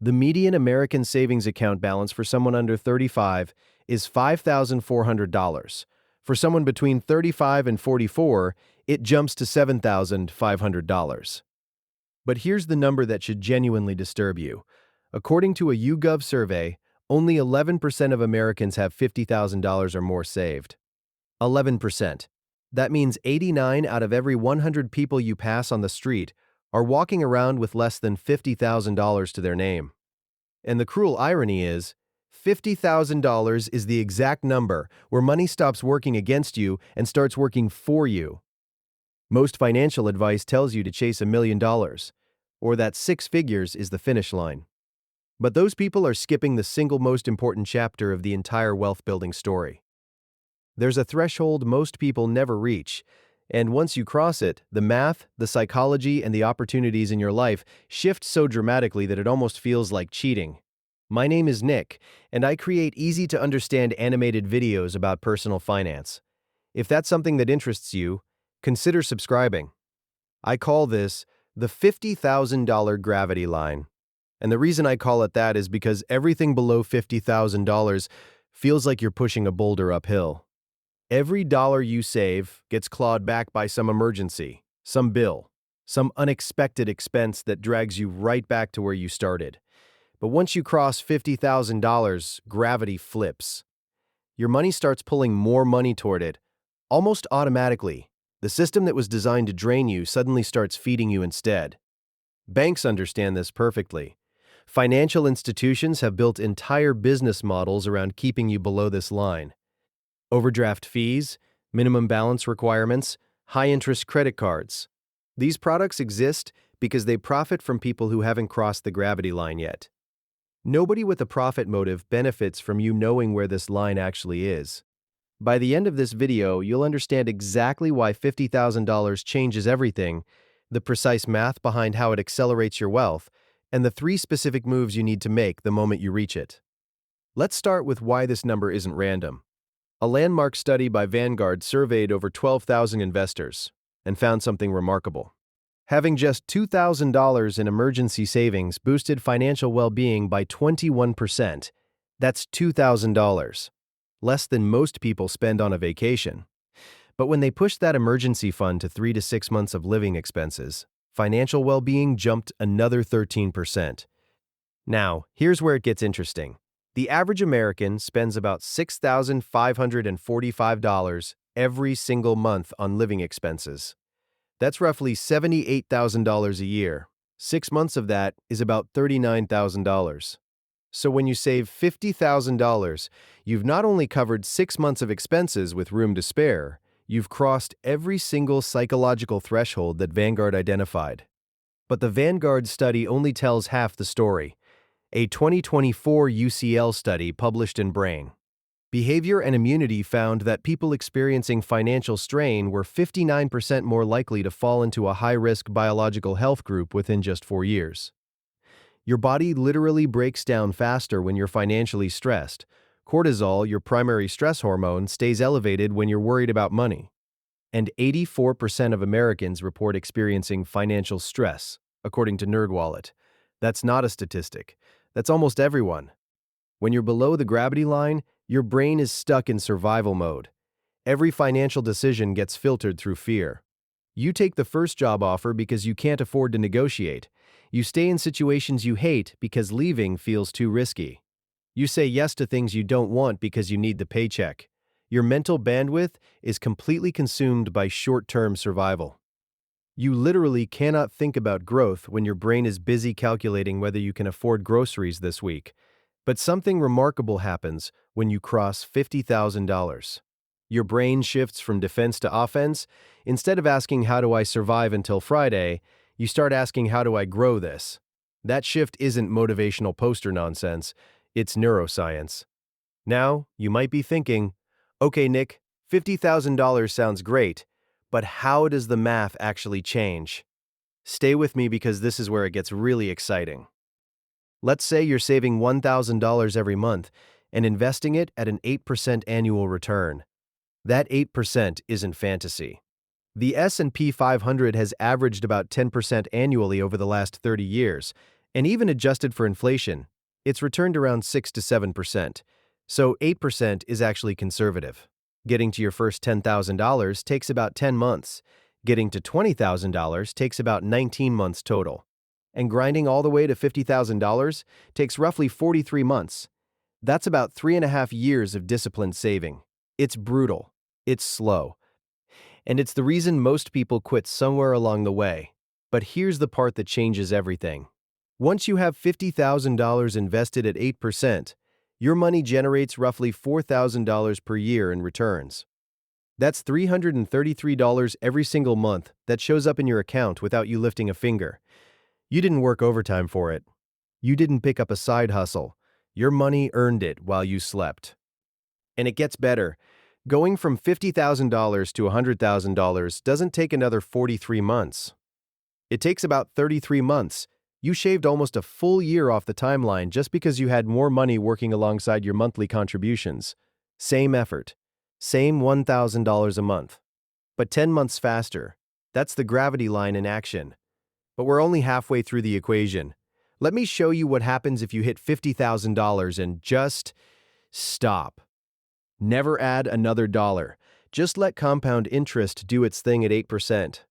The median American savings account balance for someone under 35 is $5,400. For someone between 35 and 44, it jumps to $7,500. But here's the number that should genuinely disturb you. According to a YouGov survey, only 11% of Americans have $50,000 or more saved. 11%. That means 89 out of every 100 people you pass on the street are walking around with less than $50,000 to their name. And the cruel irony is, $50,000 is the exact number where money stops working against you and starts working for you. Most financial advice tells you to chase $1 million, or that 6 figures is the finish line. But those people are skipping the single most important chapter of the entire wealth-building story. There's a threshold most people never reach, and once you cross it, the math, the psychology, and the opportunities in your life shift so dramatically that it almost feels like cheating. My name is Nick, and I create easy-to-understand animated videos about personal finance. If that's something that interests you, consider subscribing. I call this the $50,000 gravity line. And the reason I call it that is because everything below $50,000 feels like you're pushing a boulder uphill. Every dollar you save gets clawed back by some emergency, some bill, some unexpected expense that drags you right back to where you started. But once you cross $50,000, gravity flips. Your money starts pulling more money toward it, almost automatically. The system that was designed to drain you suddenly starts feeding you instead. Banks understand this perfectly. Financial institutions have built entire business models around keeping you below this line. Overdraft fees, minimum balance requirements, high-interest credit cards. These products exist because they profit from people who haven't crossed the gravity line yet. Nobody with a profit motive benefits from you knowing where this line actually is. By the end of this video, you'll understand exactly why $50,000 changes everything, the precise math behind how it accelerates your wealth, and the 3 specific moves you need to make the moment you reach it. Let's start with why this number isn't random. A landmark study by Vanguard surveyed over 12,000 investors and found something remarkable. Having just $2,000 in emergency savings boosted financial well-being by 21%. That's $2,000, less than most people spend on a vacation. But when they pushed that emergency fund to 3 to 6 months of living expenses, financial well-being jumped another 13%. Now, here's where it gets interesting. The average American spends about $6,545 every single month on living expenses. That's roughly $78,000 a year. 6 months of that is about $39,000. So when you save $50,000, you've not only covered 6 months of expenses with room to spare, you've crossed every single psychological threshold that Vanguard identified. But the Vanguard study only tells half the story. A 2024 UCL study published in Brain, Behavior and Immunity found that people experiencing financial strain were 59% more likely to fall into a high-risk biological health group within just 4 years. Your body literally breaks down faster when you're financially stressed. Cortisol, your primary stress hormone, stays elevated when you're worried about money. And 84% of Americans report experiencing financial stress, according to NerdWallet. That's not a statistic. That's almost everyone. When you're below the gravity line, your brain is stuck in survival mode. Every financial decision gets filtered through fear. You take the first job offer because you can't afford to negotiate. You stay in situations you hate because leaving feels too risky. You say yes to things you don't want because you need the paycheck. Your mental bandwidth is completely consumed by short-term survival. You literally cannot think about growth when your brain is busy calculating whether you can afford groceries this week. But something remarkable happens when you cross $50,000. Your brain shifts from defense to offense. Instead of asking, "How do I survive until Friday?" you start asking, "How do I grow this?" That shift isn't motivational poster nonsense, it's neuroscience. Now, you might be thinking, "Okay, Nick, $50,000 sounds great. But how does the math actually change?" Stay with me because this is where it gets really exciting. Let's say you're saving $1,000 every month and investing it at an 8% annual return. That 8% isn't fantasy. The S&P 500 has averaged about 10% annually over the last 30 years, And even adjusted for inflation, it's returned around 6 to 7%. So 8% is actually conservative. Getting to your first $10,000 takes about 10 months. Getting to $20,000 takes about 19 months total. And grinding all the way to $50,000 takes roughly 43 months. That's about 3.5 years of disciplined saving. It's brutal. It's slow. And it's the reason most people quit somewhere along the way. But here's the part that changes everything. Once you have $50,000 invested at 8%, your money generates roughly $4,000 per year in returns. That's $333 every single month that shows up in your account without you lifting a finger. You didn't work overtime for it. You didn't pick up a side hustle. Your money earned it while you slept. And it gets better. Going from $50,000 to $100,000 doesn't take another 43 months. It takes about 33 months. You shaved almost a full year off the timeline just because you had more money working alongside your monthly contributions. Same effort. Same $1,000 a month. But 10 months faster. That's the gravity line in action. But we're only halfway through the equation. Let me show you what happens if you hit $50,000 and just stop. Never add another dollar. Just let compound interest do its thing at 8%.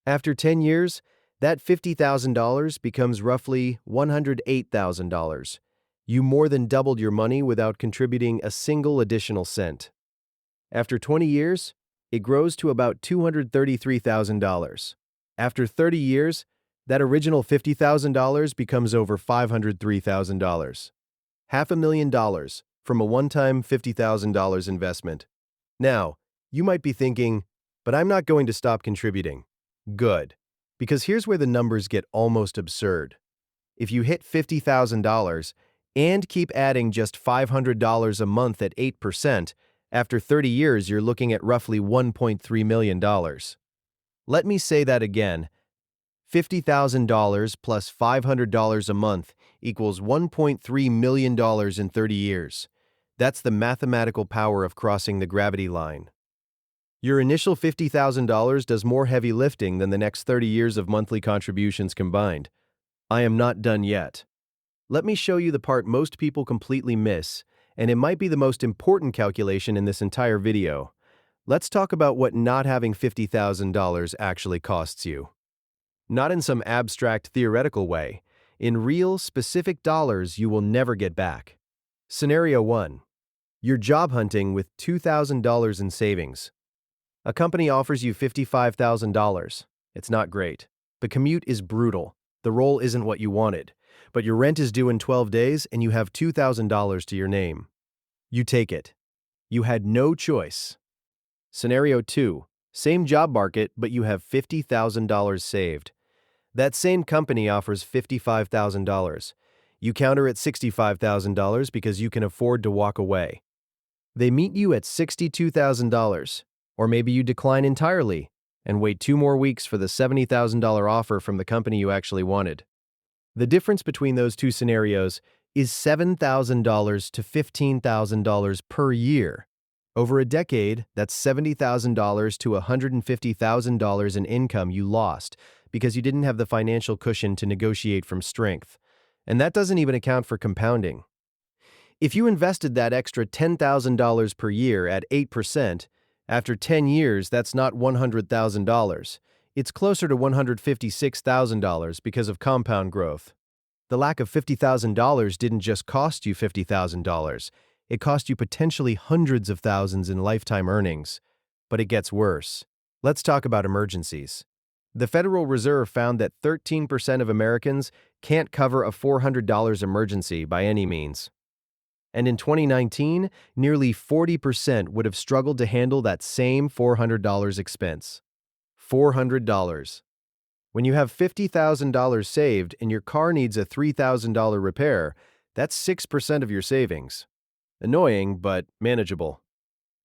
After 10 years, that $50,000 becomes roughly $108,000. You more than doubled your money without contributing a single additional cent. After 20 years, it grows to about $233,000. After 30 years, that original $50,000 becomes over $503,000. $500,000 from a one-time $50,000 investment. Now, you might be thinking, but I'm not going to stop contributing. Good. Because here's where the numbers get almost absurd. If you hit $50,000 and keep adding just $500 a month at 8%, after 30 years you're looking at roughly $1.3 million. Let me say that again. $50,000 plus $500 a month equals $1.3 million in 30 years. That's the mathematical power of crossing the gravity line. Your initial $50,000 does more heavy lifting than the next 30 years of monthly contributions combined. I am not done yet. Let me show you the part most people completely miss, and it might be the most important calculation in this entire video. Let's talk about what not having $50,000 actually costs you. Not in some abstract theoretical way. In real, specific dollars you will never get back. Scenario 1. You're job hunting with $2,000 in savings. A company offers you $55,000. It's not great. The commute is brutal. The role isn't what you wanted. But your rent is due in 12 days and you have $2,000 to your name. You take it. You had no choice. Scenario 2. Same job market, but you have $50,000 saved. That same company offers $55,000. You counter at $65,000 because you can afford to walk away. They meet you at $62,000. Or maybe you decline entirely and wait 2 more weeks for the $70,000 offer from the company you actually wanted. The difference between those two scenarios is $7,000 to $15,000 per year. Over a decade, that's $70,000 to $150,000 in income you lost because you didn't have the financial cushion to negotiate from strength. And that doesn't even account for compounding. If you invested that extra $10,000 per year at 8%, after 10 years, that's not $100,000. It's closer to $156,000 because of compound growth. The lack of $50,000 didn't just cost you $50,000. It cost you potentially hundreds of thousands in lifetime earnings. But it gets worse. Let's talk about emergencies. The Federal Reserve found that 13% of Americans can't cover a $400 emergency by any means. And in 2019, nearly 40% would have struggled to handle that same $400 expense. $400. When you have $50,000 saved and your car needs a $3,000 repair, that's 6% of your savings. Annoying, but manageable.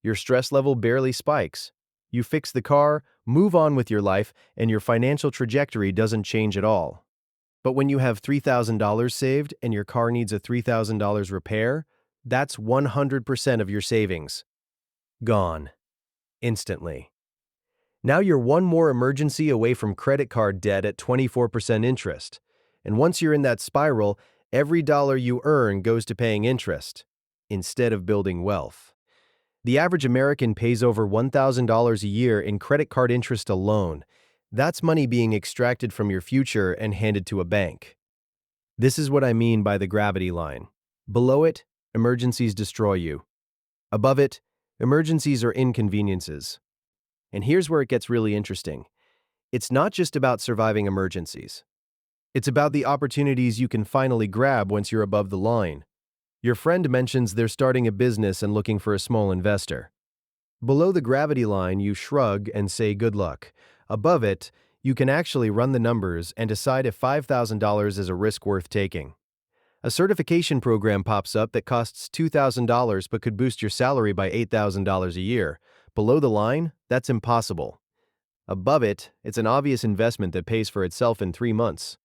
Your stress level barely spikes. You fix the car, move on with your life, and your financial trajectory doesn't change at all. But when you have $3,000 saved and your car needs a $3,000 repair, that's 100% of your savings. Gone. Instantly. Now you're one more emergency away from credit card debt at 24% interest. And once you're in that spiral, every dollar you earn goes to paying interest instead of building wealth. The average American pays over $1,000 a year in credit card interest alone. That's money being extracted from your future and handed to a bank. This is what I mean by the gravity line. Below it, emergencies destroy you. Above it, emergencies are inconveniences. And here's where it gets really interesting. It's not just about surviving emergencies. It's about the opportunities you can finally grab once you're above the line. Your friend mentions they're starting a business and looking for a small investor. Below the gravity line, you shrug and say good luck. Above it, you can actually run the numbers and decide if $5,000 is a risk worth taking. A certification program pops up that costs $2,000 but could boost your salary by $8,000 a year. Below the line, that's impossible. Above it, it's an obvious investment that pays for itself in 3 months.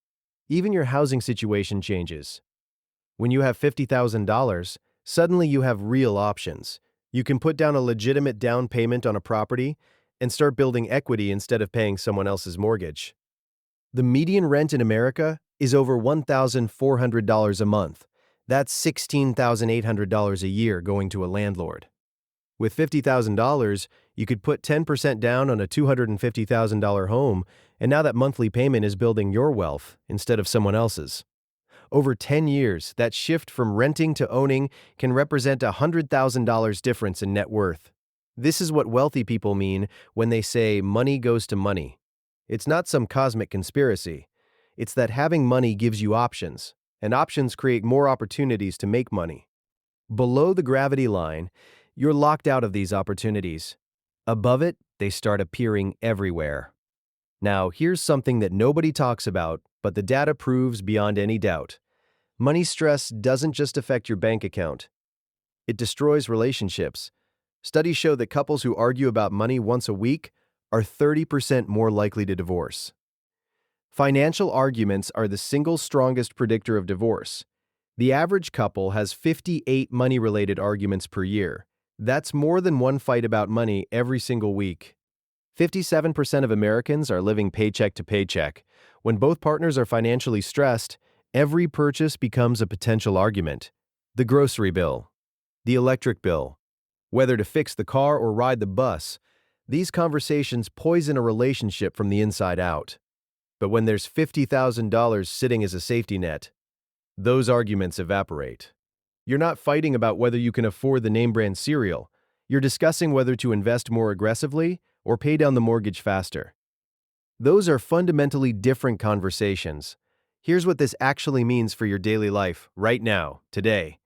Even your housing situation changes. When you have $50,000, suddenly you have real options. You can put down a legitimate down payment on a property and start building equity instead of paying someone else's mortgage. The median rent in America is over $1,400 a month. That's $16,800 a year going to a landlord. With $50,000, you could put 10% down on a $250,000 home, and now that monthly payment is building your wealth instead of someone else's. Over 10 years, that shift from renting to owning can represent a $100,000 difference in net worth. This is what wealthy people mean when they say money goes to money. It's not some cosmic conspiracy. It's that having money gives you options, and options create more opportunities to make money. Below the gravity line, you're locked out of these opportunities. Above it, they start appearing everywhere. Now, here's something that nobody talks about, but the data proves beyond any doubt. Money stress doesn't just affect your bank account. It destroys relationships. Studies show that couples who argue about money once a week are 30% more likely to divorce. Financial arguments are the single strongest predictor of divorce. The average couple has 58 money-related arguments per year. That's more than one fight about money every single week. 57% of Americans are living paycheck to paycheck. When both partners are financially stressed, every purchase becomes a potential argument. The grocery bill, the electric bill, whether to fix the car or ride the bus, these conversations poison a relationship from the inside out. But when there's $50,000 sitting as a safety net, those arguments evaporate. You're not fighting about whether you can afford the name brand cereal. You're discussing whether to invest more aggressively or pay down the mortgage faster. Those are fundamentally different conversations. Here's what this actually means for your daily life, right now, today.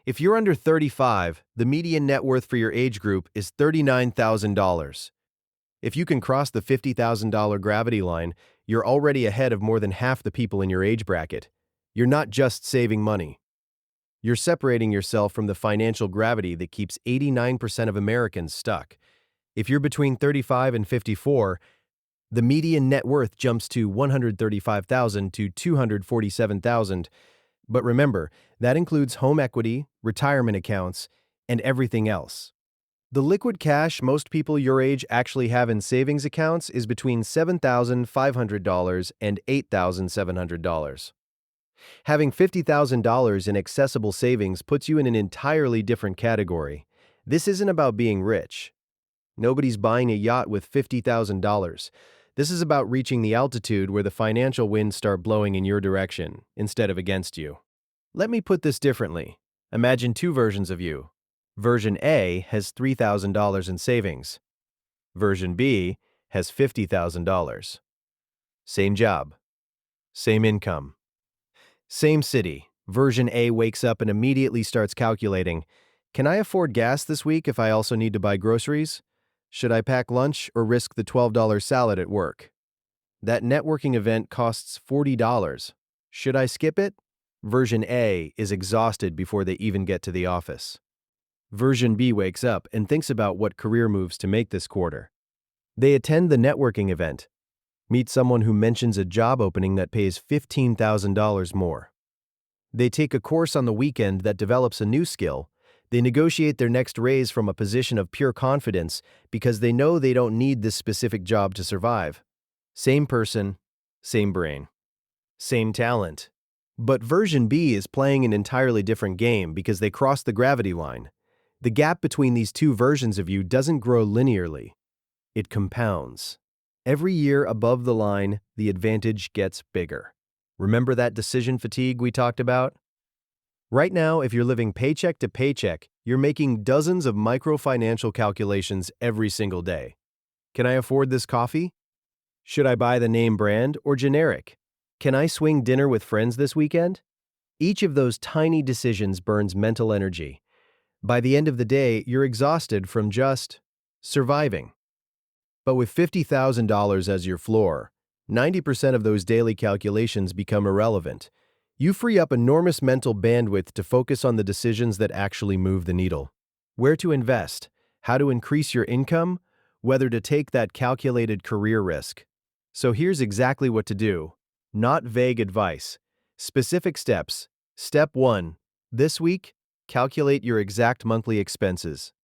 If you're under 35, the median net worth for your age group is $39,000. If you can cross the $50,000 gravity line, you're already ahead of more than half the people in your age bracket. You're not just saving money. You're separating yourself from the financial gravity that keeps 89% of Americans stuck. If you're between 35 and 54, the median net worth jumps to $135,000 to $247,000. But remember, that includes home equity, retirement accounts, and everything else. The liquid cash most people your age actually have in savings accounts is between $7,500 and $8,700. Having $50,000 in accessible savings puts you in an entirely different category. This isn't about being rich. Nobody's buying a yacht with $50,000. This is about reaching the altitude where the financial winds start blowing in your direction, instead of against you. Let me put this differently. Imagine two versions of you. Version A has $3,000 in savings. Version B has $50,000. Same job. Same income. Same city. Version A wakes up and immediately starts calculating, can I afford gas this week if I also need to buy groceries? Should I pack lunch or risk the $12 salad at work? That networking event costs $40. Should I skip it? Version A is exhausted before they even get to the office. Version B wakes up and thinks about what career moves to make this quarter. They attend the networking event, meet someone who mentions a job opening that pays $15,000 more. They take a course on the weekend that develops a new skill. They negotiate their next raise from a position of pure confidence because they know they don't need this specific job to survive. Same person, same brain. Same talent. But version B is playing an entirely different game because they cross the gravity line. The gap between these two versions of you doesn't grow linearly. It compounds. Every year above the line, the advantage gets bigger. Remember that decision fatigue we talked about? Right now, if you're living paycheck to paycheck, you're making dozens of micro-financial calculations every single day. Can I afford this coffee? Should I buy the name brand or generic? Can I swing dinner with friends this weekend? Each of those tiny decisions burns mental energy. By the end of the day, you're exhausted from just surviving. But with $50,000 as your floor, 90% of those daily calculations become irrelevant. You free up enormous mental bandwidth to focus on the decisions that actually move the needle. Where to invest, how to increase your income, whether to take that calculated career risk. So here's exactly what to do. Not vague advice. Specific steps. Step 1. This week, calculate your exact monthly expenses.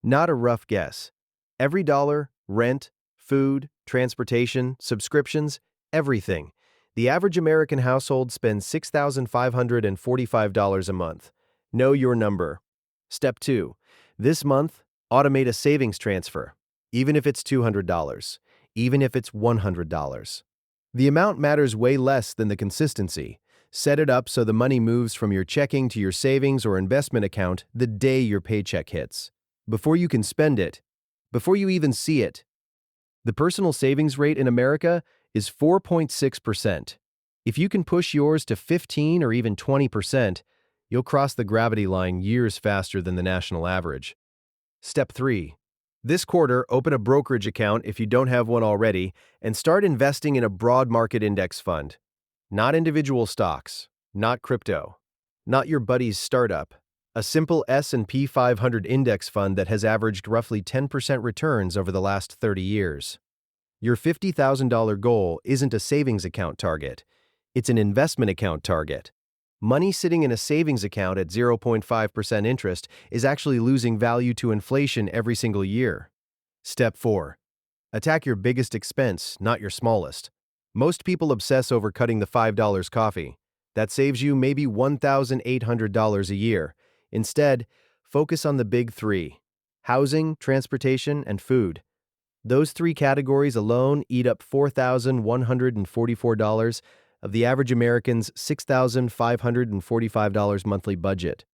Not a rough guess. Every dollar, rent, food, transportation, subscriptions, everything. The average American household spends $6,545 a month. Know your number. Step 2. This month, automate a savings transfer, even if it's $200, even if it's $100. The amount matters way less than the consistency. Set it up so the money moves from your checking to your savings or investment account the day your paycheck hits. Before you can spend it, before you even see it. The personal savings rate in America is 4.6%. If you can push yours to 15 or even 20%, you'll cross the gravity line years faster than the national average. Step 3. This quarter, open a brokerage account if you don't have one already and start investing in a broad market index fund. Not individual stocks, not crypto, not your buddy's startup. A simple S&P 500 index fund that has averaged roughly 10% returns over the last 30 years. Your $50,000 goal isn't a savings account target. It's an investment account target. Money sitting in a savings account at 0.5% interest is actually losing value to inflation every single year. Step 4. Attack your biggest expense, not your smallest. Most people obsess over cutting the $5 coffee. That saves you maybe $1,800 a year. Instead, focus on the big three: housing, transportation, and food. Those three categories alone eat up $4,144 of the average American's $6,545 monthly budget.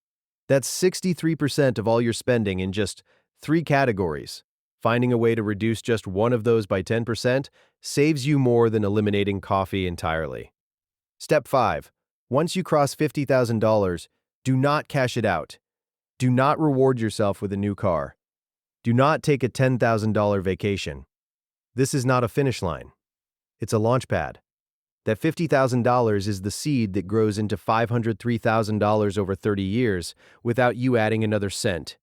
That's 63% of all your spending in just three categories. Finding a way to reduce just one of those by 10% saves you more than eliminating coffee entirely. Step 5. Once you cross $50,000, do not cash it out. Do not reward yourself with a new car. Do not take a $10,000 vacation. This is not a finish line. It's a launch pad. That $50,000 is the seed that grows into $503,000 over 30 years without you adding another cent.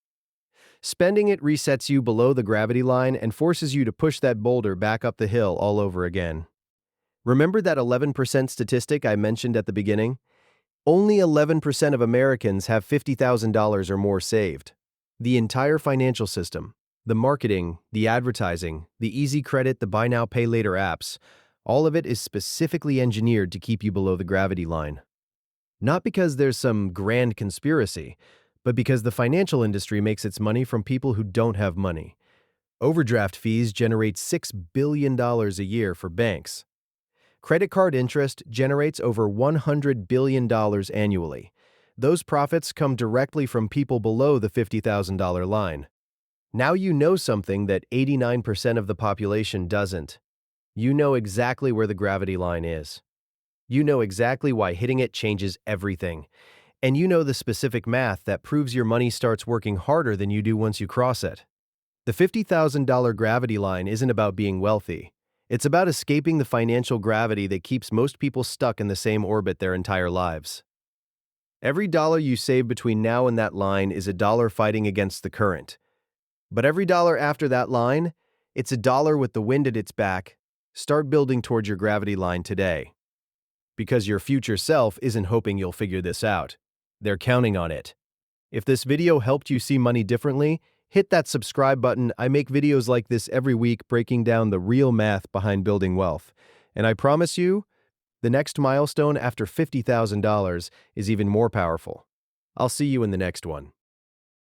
Spending it resets you below the gravity line and forces you to push that boulder back up the hill all over again. Remember that 11% statistic I mentioned at the beginning? Only 11% of Americans have $50,000 or more saved. The entire financial system, the marketing, the advertising, the easy credit, the buy now, pay later apps, all of it is specifically engineered to keep you below the gravity line. Not because there's some grand conspiracy, but because the financial industry makes its money from people who don't have money. Overdraft fees generate $6 billion a year for banks. Credit card interest generates over $100 billion annually. Those profits come directly from people below the $50,000 line. Now you know something that 89% of the population doesn't. You know exactly where the gravity line is. You know exactly why hitting it changes everything. And you know the specific math that proves your money starts working harder than you do once you cross it. The $50,000 gravity line isn't about being wealthy. It's about escaping the financial gravity that keeps most people stuck in the same orbit their entire lives. Every dollar you save between now and that line is a dollar fighting against the current. But every dollar after that line, it's a dollar with the wind at its back. Start building towards your gravity line today. Because your future self isn't hoping you'll figure this out. They're counting on it. If this video helped you see money differently, hit that subscribe button. I make videos like this every week breaking down the real math behind building wealth. And I promise you, The next milestone after $50,000 is even more powerful. I'll see you in the next one.